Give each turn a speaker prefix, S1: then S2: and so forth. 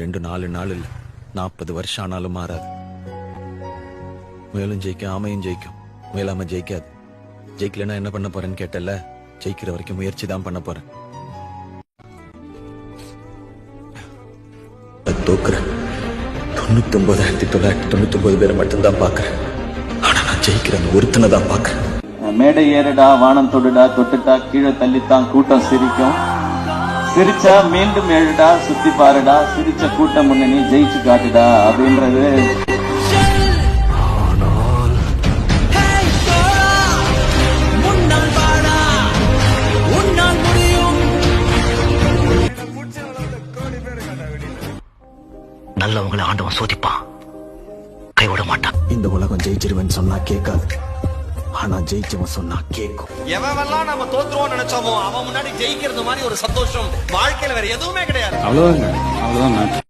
S1: 4 நாள் இல்ல 40 வருஷம் ஆனாலும் மாறாது. முயலும் ஜெயிக்கும், ஆமையும் ஜெயிக்கும், முயலாம ஜெயிக்காது. ஜெயிக்கலன்னா என்ன பண்ண போறேன்னு கேட்டல, ஜெயிக்கிற வரைக்கும் முயற்சி தான் பண்ண போறேன். தோக்குறேன். 99,999 பேரை மட்டும்தான் பாக்குறேன். ஆனா நான் ஜெயிக்கிறேன் ஒருத்தனை தான் பாக்குறேன்.
S2: மேடை ஏறுடா, வானம் தொடுடா, தொட்டுட்டா கீழே தள்ளித்தான் கூட்டம் சிரிக்கும். சிரிச்சா மீண்டும் எழுடா, சுத்தி பாருடா, சிரிச்ச கூட்டம் முன்னணி ஜெயிச்சு காட்டுடா அப்படின்றது.
S3: நல்லவங்களை ஆண்டவன் சோதிப்பான், கைவிட மாட்டான்.
S1: இந்த உலகம் ஜெயிச்சிருவேன்னு சொன்னா கேட்காது, ஆனா ஜெயிச்சவன் சொன்னா கேட்கும்.
S4: எவெல்லாம் நம்ம தோத்துருவோம் நினைச்சோமோ அவன் முன்னாடி ஜெயிக்கிறது மாதிரி ஒரு சந்தோஷம் வாழ்க்கையில வேற எதுவுமே கிடையாது.
S2: அவ்வளவுதான்.